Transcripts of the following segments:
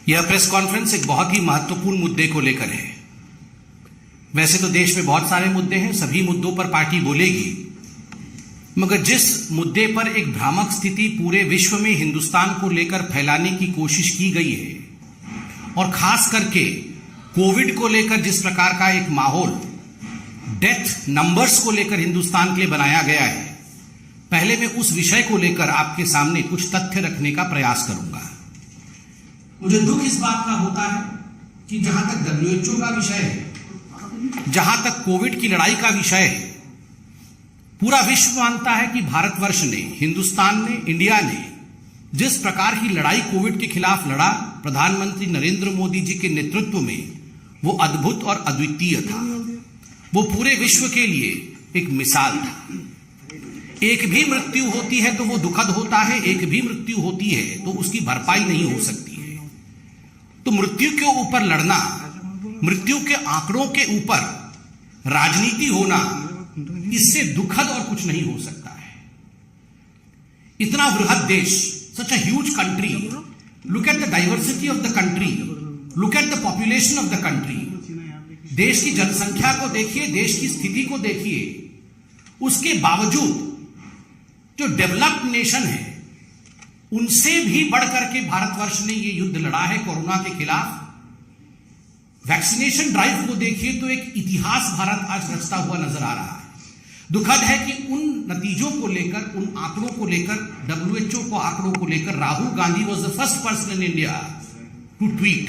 यह press conference एक बहुत ही महत्वपूर्ण मुद्दे को लेकर है। वैसे तो देश में बहुत सारे मुद्दे हैं, सभी मुद्दों पर पार्टी बोलेगी, मगर जिस मुद्दे पर एक भ्रामक स्थिति पूरे विश्व में हिंदुस्तान को लेकर फैलाने की कोशिश की गई है और खास करके कोविड को लेकर जिस प्रकार का एक माहौल डेथ नंबर्स को लेकर हिंदुस्तान के लिए बनाया गया है, पहले मैं उस विषय को लेकर आपके सामने कुछ तथ्य रखने का प्रयास करूंगा। मुझे दुख इस बात का होता है कि जहां तक WHO का विषय है, जहां तक कोविड की लड़ाई का विषय है, पूरा विश्व मानता है कि भारतवर्ष ने, हिंदुस्तान ने, इंडिया ने जिस प्रकार की लड़ाई कोविड के खिलाफ लड़ा, प्रधानमंत्री नरेंद्र मोदी जी के नेतृत्व में, वो अद्भुत और अद्वितीय था। वो पूरे विश्व के लिए एक मिसाल था। एक भी मृत्यु होती है तो वो दुखद होता है, एक भी मृत्यु होती है तो उसकी भरपाई नहीं हो सकती है। तो मृत्यु के ऊपर लड़ना, मृत्यु के आंकड़ों के ऊपर राजनीति होना, इससे दुखद और कुछ नहीं हो सकता है। इतना बृहद देश, such a huge country, look at the diversity of the country, look at the population of the country. देश की जनसंख्या को देखिए, देश की स्थिति को देखिए, उसके बावजूद जो डेवलप्ड नेशन है उनसे भी बढ़कर के भारतवर्ष ने ये युद्ध लड़ा है कोरोना के खिलाफ। वैक्सीनेशन ड्राइव को देखिए तो एक इतिहास भारत आज रचता हुआ नजर आ रहा है। दुखद है कि उन नतीजों को लेकर, उन आंकड़ों को लेकर, WHO को आंकड़ों को लेकर Rahul Gandhi was the first person in India to tweet.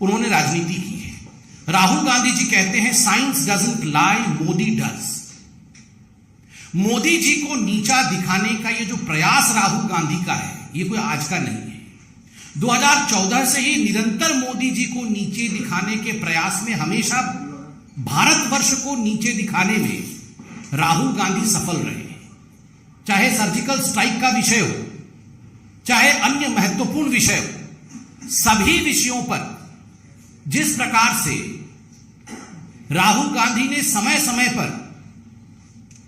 उन्होंने राजनीति की है। राहुल गांधी जी कहते हैं science doesn't lie, Modi does. Modi ji को नीचा दिखाने का ये जो प्रयास राहुल गांधी का है, ये कोई आज का नहीं है। 2014 से ही निरंतर मोदी जी को नीचे दिखाने के प्रयास में, हमेशा भारतवर्ष को नीचे दिखाने में राहुल गांधी सफल रहे। चाहे सर्जिकल स्ट्राइक का विषय हो, चाहे अन्य महत्वपूर्ण विषय हो, सभी विषयों पर जिस प्रकार से राहुल गांधी ने समय समय पर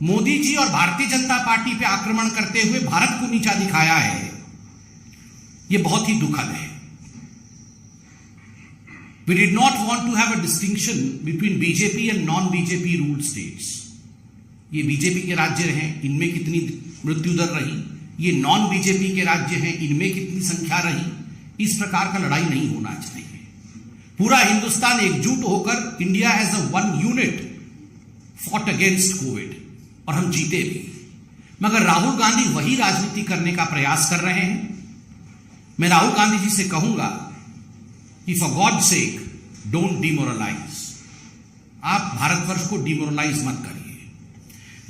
मोदी जी और भारतीय जनता पार्टी पे आक्रमण करते हुए भारत को नीचा दिखाया है, यह बहुत ही दुखद है। We did not want to have a distinction between BJP and non-BJP ruled states. ये बीजेपी के राज्य हैं, इनमें कितनी मृत्यु दर रही, ये नॉन बीजेपी के राज्य हैं, इनमें कितनी संख्या रही, इस प्रकार का लड़ाई नहीं होना चाहिए। पूरा हिंदुस्तान एकजुट होकर India as a one unit fought against covid और हम जीते भी। मगर राहुल गांधी वही राजनीति करने का प्रयास कर रहे हैं। मैं राहुल गांधी जी से कहूंगा कि for god sake don't demoralise. आप भारतवर्ष को डिमोरलाइज मत करिए।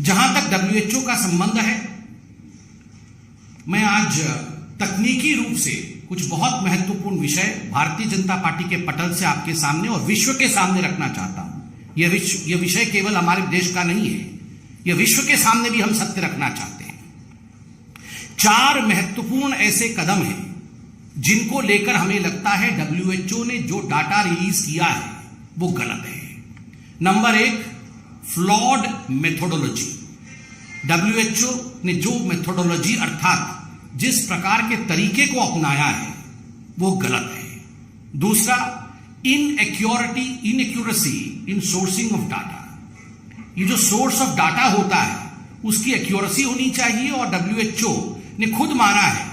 जहां तक WHO का संबंध है, मैं आज तकनीकी रूप से कुछ बहुत महत्वपूर्ण विषय भारतीय जनता पार्टी के पटल से आपके सामने और विश्व के सामने रखना चाहता हूं। यह विषय केवल हमारे देश का नहीं है, यह विश्व के सामने भी हम सत्य रखना चाहते हैं। 4 महत्वपूर्ण ऐसे कदम हैं जिनको लेकर हमें लगता है WHO ने जो डाटा रिलीज किया है वो गलत है। Number 1, flawed methodology. WHO ने जो मेथोडोलॉजी अर्थात जिस प्रकार के तरीके को अपनाया है वो गलत है। दूसरा, inaccuracy in sourcing of data. ये जो सोर्स ऑफ डाटा होता है उसकी एक्यूरेसी होनी चाहिए और WHO ने खुद माना है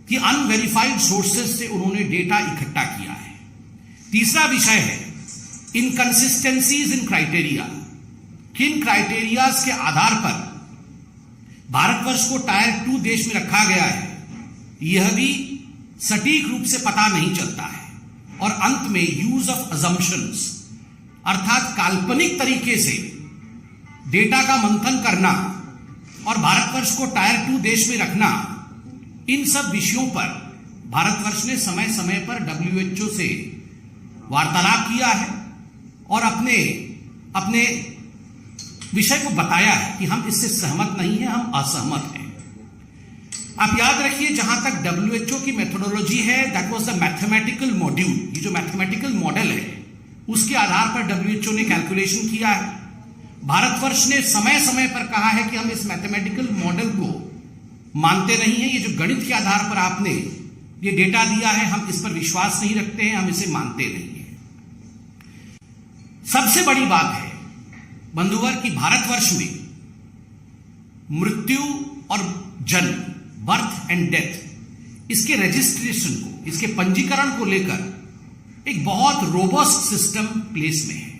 कि अनवेरिफाइड सोर्सेज से उन्होंने डेटा इकट्ठा किया है। तीसरा विषय है इनकंसिस्टेंसीज इन क्राइटेरिया। किन क्राइटेरियाज के आधार पर भारतवर्ष को टायर 2 देश में रखा गया है, यह भी सटीक रूप से पता नहीं चलता है। और अंत में यूज ऑफ अजम्पशंस, अर्थात काल्पनिक तरीके से डेटा का मंथन करना और भारतवर्ष को टायर 2 देश में रखना, इन सब विषयों पर भारतवर्ष ने समय समय पर WHO से वार्तालाप किया है और अपने विषय को बताया है कि हम इससे सहमत नहीं हैं, हम असहमत हैं। आप याद रखिए, जहां तक WHO की मेथोडोलॉजी है, that was the mathematical module. ये जो मैथमेटिकल मॉडल है उसके आधार पर WHO ने कैलकुलेशन किया है। भारतवर्ष ने समय समय पर कहा है कि हम इस मैथमेटिकल मॉडल को मानते नहीं हैं। ये जो गणित के आधार पर आपने ये डेटा दिया है, हम इस पर विश्वास नहीं रखते हैं, हम इसे मानते नहीं हैं। सबसे बड़ी बात है बंधुवर कि भारतवर्ष में मृत्यु और जन्म, बर्थ एंड डेथ, इसके रजिस्ट्रेशन को, इसके पंजीकरण को लेकर एक बहुत रोबस्ट सिस्टम प्लेस में है।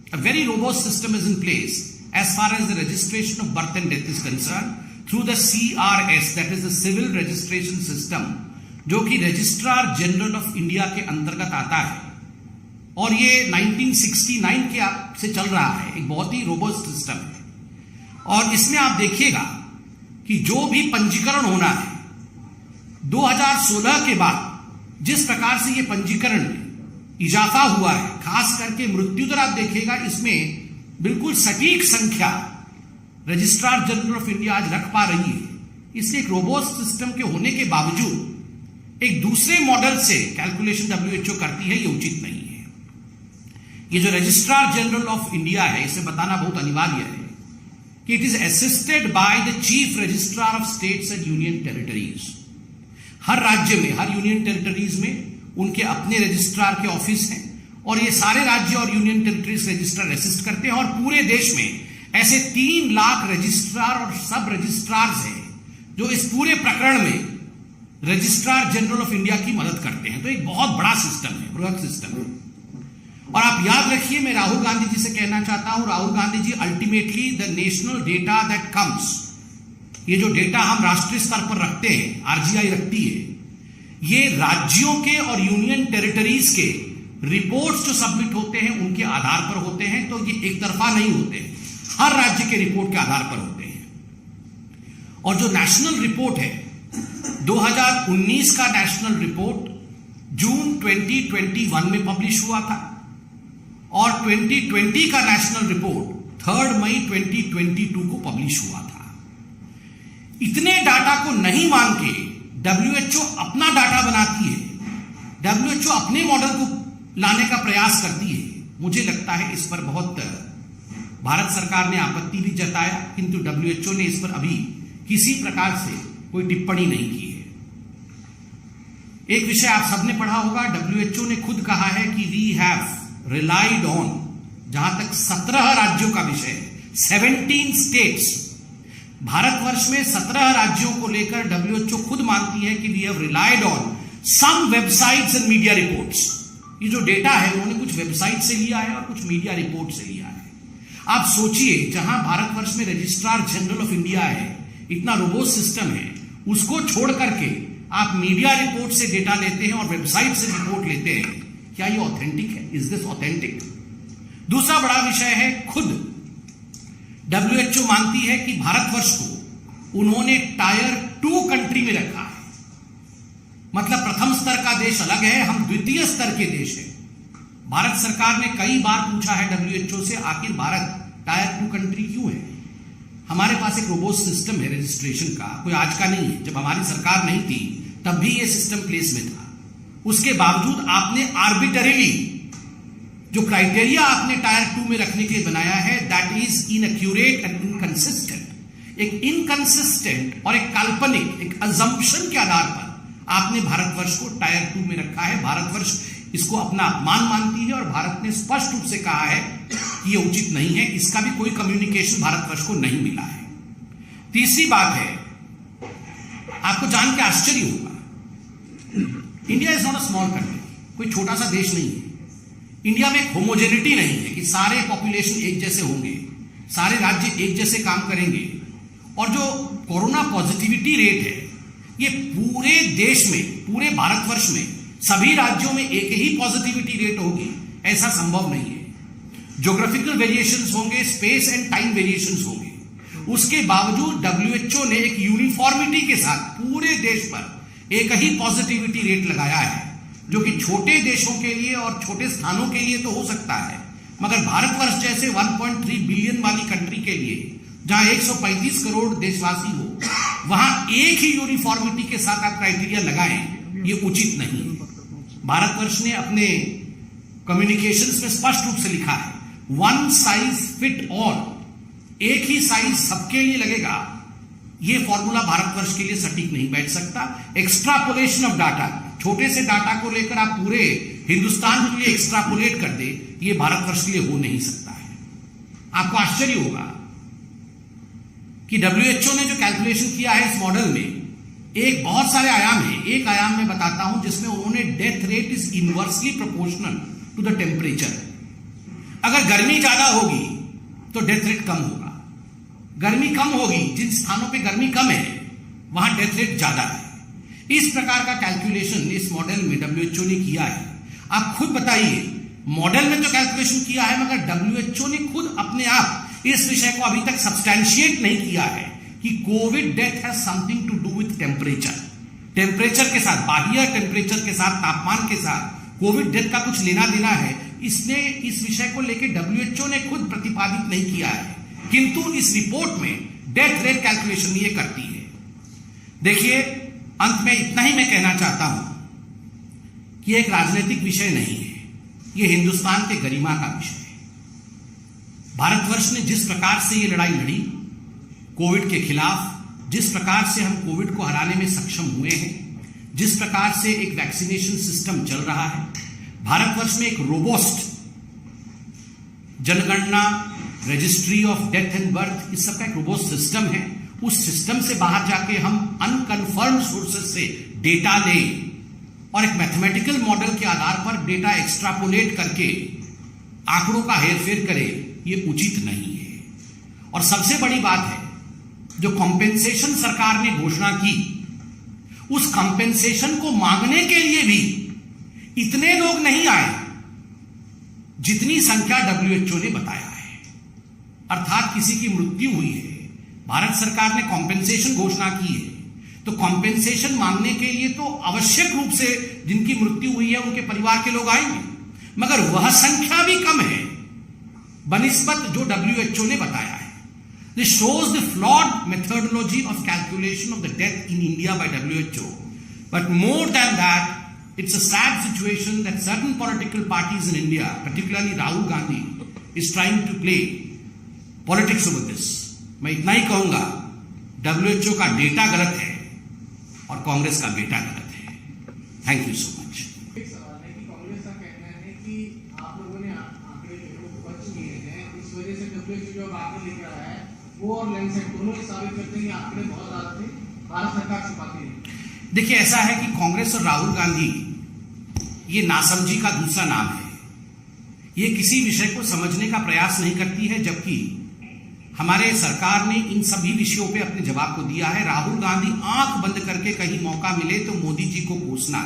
A very robust system is in place as far as the registration of birth and death is concerned through the CRS, that is the Civil Registration System, जो कि रजिस्ट्रार जनरल ऑफ इंडिया के अंतर्गत आता है और ये 1969 के से चल रहा है। एक बहुत ही रोबस्ट सिस्टम है और इसमें आप देखिएगा कि जो भी पंजीकरण होना है 2016 के बाद जिस प्रकार से ये पंजीकरण में इजाफा हुआ है, खास करके मृत्यु दर आप देखिएगा, इसमें बिल्कुल सटीक संख्या रजिस्ट्रार जनरल ऑफ इंडिया आज रख पा रही है। इसलिए एक रोबोस्ट सिस्टम के होने के बावजूद एक दूसरे मॉडल से कैलकुलेशन WHO करती है, ये उचित नहीं है। ये जो रजिस्ट्रार जनरल ऑफ इंडिया है, इसे बताना बहुत अनिवार्य है कि it is assisted by the chief registrar of states and union territories. हर राज्य में, हर यूनियन टेरिटरीज में उनके अपने रजिस्ट्रार के ऑफिस हैं और ये सारे राज्य और यूनियन टेरिटरीज रजिस्ट्रार असिस्ट करते हैं और पूरे देश में ऐसे 3 लाख रजिस्ट्रार और सब रजिस्ट्रार्स हैं जो इस पूरे प्रकरण में रजिस्ट्रार जनरल ऑफ इंडिया की मदद करते हैं। तो एक बहुत बड़ा सिस्टम है, बृहत सिस्टम है। और आप याद रखिए, मैं राहुल गांधी जी से कहना चाहता हूं, Rahul Gandhi ji, ultimately the national data that comes, ये जो डेटा हम राष्ट्रीय स्तर पर रखते हैं, RGI रखती है, ये राज्यों के और यूनियन टेरिटरीज के रिपोर्ट्स जो सबमिट होते हैं उनके आधार पर होते हैं। तो ये एक तरफा नहीं होते हैं, हर राज्य के रिपोर्ट के आधार पर होते हैं। और जो नेशनल रिपोर्ट है 2019 का नेशनल रिपोर्ट जून 2021 में पब्लिश हुआ था और 2020 का नेशनल रिपोर्ट 3 मई 2022 को पब्लिश हुआ था। इतने डाटा को नहीं मान के WHO अपना डाटा बनाती है, WHO अपने मॉडल को लाने का प्रयास करती है। मुझे लगता है इस पर बहुत भारत सरकार ने आपत्ति भी जताया, किंतु WHO ने इस पर अभी किसी प्रकार से कोई टिप्पणी नहीं की है। एक विषय आप सबने पढ़ा होगा, WHO ने खुद कहा है कि वी हैव रिलाइड ऑन, जहां तक 17 राज्यों का विषय है, 17 स्टेट्स, भारतवर्ष में 17 राज्यों को लेकर WHO खुद मानती है कि we have relied on some websites and media reports. ये जो डेटा है उन्होंने कुछ वेबसाइट से लिया है और कुछ मीडिया रिपोर्ट से लिया है। आप सोचिए, जहां भारतवर्ष में रजिस्ट्रार जनरल ऑफ इंडिया है, इतना रोबोस्ट सिस्टम है, उसको छोड़ करके आप मीडिया रिपोर्ट से डेटा लेते हैं और वेबसाइट से रिपोर्ट लेते हैं। क्या ये ऑथेंटिक है? Is this authentic? दूसरा बड़ा विषय है, खुद WHO मानती है कि भारतवर्ष को उन्होंने टायर 2 कंट्री में रखा है। मतलब प्रथम स्तर का देश अलग है, हम द्वितीय स्तर के देश हैं। भारत सरकार ने कई बार पूछा है WHO से, आखिर भारत टायर 2 कंट्री क्यों है? हमारे पास एक रोबोस्ट सिस्टम है रजिस्ट्रेशन का, कोई आज का नहीं है। जब हमारी सरकार नहीं थी तब भी यह सिस्टम प्लेस में था। उसके बावजूद आपने आर्बिटरीली जो क्राइटेरिया आपने टायर 2 में रखने के लिए बनाया है, that is inaccurate and inconsistent. एक इनकंसिस्टेंट और एक काल्पनिक, एक अजम्पशन के आधार पर आपने भारतवर्ष को टायर 2 में रखा है। भारतवर्ष इसको अपना अपमान मानती है और भारत ने स्पष्ट रूप से कहा है कि यह उचित नहीं है। इसका भी कोई कम्युनिकेशन भारतवर्ष को नहीं मिला है। तीसरी बात है, आपको जान के आश्चर्य होगा, India is not a small country, कोई छोटा सा देश नहीं है। इंडिया में एक होमोजेनिटी नहीं है कि सारे पॉपुलेशन एक जैसे होंगे, सारे राज्य एक जैसे काम करेंगे। और जो कोरोना पॉजिटिविटी रेट है, ये पूरे देश में, पूरे भारतवर्ष में सभी राज्यों में एक ही पॉजिटिविटी रेट होगी, ऐसा संभव नहीं है। ज्योग्राफिकल वेरिएशंस होंगे, स्पेस एंड टाइम वेरिएशंस होंगे। उसके बावजूद WHO ने एक यूनिफॉर्मिटी के साथ पूरे देश पर एक ही पॉजिटिविटी रेट लगाया है, जो कि छोटे देशों के लिए और छोटे स्थानों के लिए तो हो सकता है, मगर भारतवर्ष जैसे 1.3 बिलियन वाली कंट्री के लिए, जहां 135 करोड़ देशवासी हो, वहां एक ही यूनिफॉर्मिटी के साथ आप क्राइटेरिया लगाएं, ये उचित नहीं है। भारतवर्ष ने अपने कम्युनिकेशंस में स्पष्ट रूप से लिखा है, वन साइज फिट ऑल, एक ही साइज सबके लिए लगेगा। यह फॉर्मूला भारतवर्ष के लिए सटीक नहीं बैठ सकता। एक्सट्रापोलेशन ऑफ डाटा, छोटे से डाटा को लेकर आप पूरे हिंदुस्तान के लिए एक्सट्रापोलेट कर दे, ये भारतवर्ष के लिए हो नहीं सकता है। आपको आश्चर्य होगा कि WHO ने जो कैलकुलेशन किया है इस मॉडल में, एक बहुत सारे आयाम है, एक आयाम में बताता हूं जिसमें उन्होंने death rate is inversely proportional to the temperature. अगर गर्मी ज्यादा होगी तो डेथ रेट कम होगा, गर्मी कम होगी, जिन स्थानों पे गर्मी कम है वहां डेथ रेट ज्यादा है। इस प्रकार का कैलकुलेशन इस मॉडल में WHO ने किया है। आप खुद बताइए, मॉडल में तो कैलकुलेशन किया है मगर WHO ने खुद अपने आप इस विषय को अभी तक सब्सटैंशिएट नहीं किया है कि covid death has something to do with temperature. Temperature के साथ, बाह्य टेम्परेचर के साथ, तापमान के साथ कोविड डेथ का कुछ लेना देना है, इसने इस विषय को लेकर WHO ने खुद प्रतिपादित नहीं किया है, किंतु इस रिपोर्ट में डेथ रेट कैलकुलेशन ये करती है। देखिए, अंत में इतना ही मैं कहना चाहता हूं कि एक राजनीतिक विषय नहीं है, यह हिंदुस्तान के गरिमा का विषय है। भारतवर्ष ने जिस प्रकार से यह लड़ाई लड़ी कोविड के खिलाफ, जिस प्रकार से हम कोविड को हराने में सक्षम हुए हैं, जिस प्रकार से एक वैक्सीनेशन सिस्टम चल रहा है, भारतवर्ष में एक रोबोस्ट जनगणना, registry of death and birth, इस सबका एक रोबोस्ट सिस्टम है। उस सिस्टम से बाहर जाके हम अनकन्फर्म्ड सोर्सेज से डेटा लें और एक मैथमेटिकल मॉडल के आधार पर डेटा एक्सट्रापोलेट करके आंकड़ों का हेरफेर करें, यह उचित नहीं है। और सबसे बड़ी बात है, जो कॉम्पेंसेशन सरकार ने घोषणा की, उस कॉम्पेंसेशन को मांगने के लिए भी इतने लोग नहीं आए जितनी संख्या WHO ने बताया है। अर्थात किसी की मृत्यु हुई है, भारत सरकार ने कॉम्पेंसेशन घोषणा की है, तो कॉम्पेंसेशन मांगने के लिए तो आवश्यक रूप से जिनकी मृत्यु हुई है उनके परिवार के लोग आएंगे, मगर वह संख्या भी कम है बनिस्बत जो WHO ने बताया है। This shows the flawed methodology of calculation of the death in India by WHO. But more than that, it's a sad situation that certain political parties in India, particularly Rahul Gandhi, is trying to play politics over this. मैं इतना ही कहूंगा, WHO का data गलत है और कांग्रेस का बेटा गलत है। Thank you so much. एक सवाल है कि कांग्रेस का कहना है कि आप लोगों ने आंकड़े जो बच किए हैं, इस वजह से WHO जो आंकड़े लेकर आया है वो और लैंडसेट दोनों ही साबित करते हैं कि आंकड़े बहुत ज्यादा थे, भारत सरकार छुपाती है। देखिए, ऐसा है कि कांग्रेस और राहुल गांधी, ये नासमझी का दूसरा नाम है। ये किसी विषय को समझने का प्रयास नहीं करती है, जबकि हमारे सरकार ने इन सभी विषयों पे अपने जवाब को दिया है। राहुल गांधी आंख बंद करके कहीं मौका मिले तो मोदी जी को कोसना,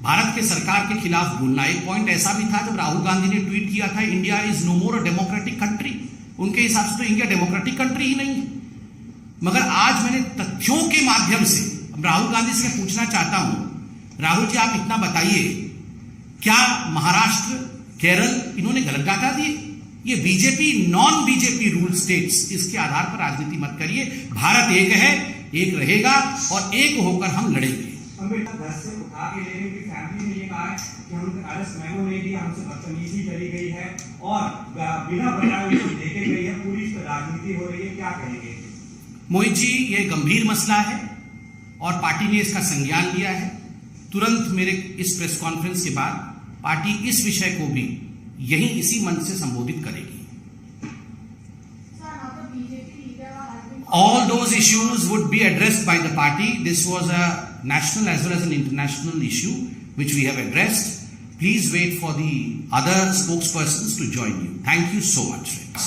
भारत के सरकार के खिलाफ बोलना। एक पॉइंट ऐसा भी था जब राहुल गांधी ने ट्वीट किया था, India is no more a democratic country. उनके हिसाब से तो इंडिया डेमोक्रेटिक कंट्री ही नहीं है। मगर आज मैंने तथ्यों के माध्यम से राहुल गांधी से पूछना चाहता हूं, राहुल जी आप इतना बताइए, क्या महाराष्ट्र, केरल इन्होंने गलत डाटा दिए? ये BJP, non BJP rule states, इसके आधार पर राजनीति मत करिए। भारत एक है, एक रहेगा और एक होकर हम लड़ेंगे। घर से उठा के लेने की फैमिली ने ये कहा है कि हम अरेस्ट मेमो नहीं दिया, हमसे बदतमीजी करी गई है और बिना बताए उनको देके गई है, पूरी इस पर राजनीति हो रही है, क्या कहेंगे? मोहित जी, ये गंभीर मसला है और पार्टी ने इसका संज्ञान लिया है। तुरंत मेरे इस प्रेस कॉन्फ्रेंस के बाद पार्टी इस विषय को भी यही इसी मंच से संबोधित करेगी। All those issues would be addressed by the party. This was a national as well as an international issue which we have addressed. Please wait for the other spokespersons to join you. Thank you so much, friends.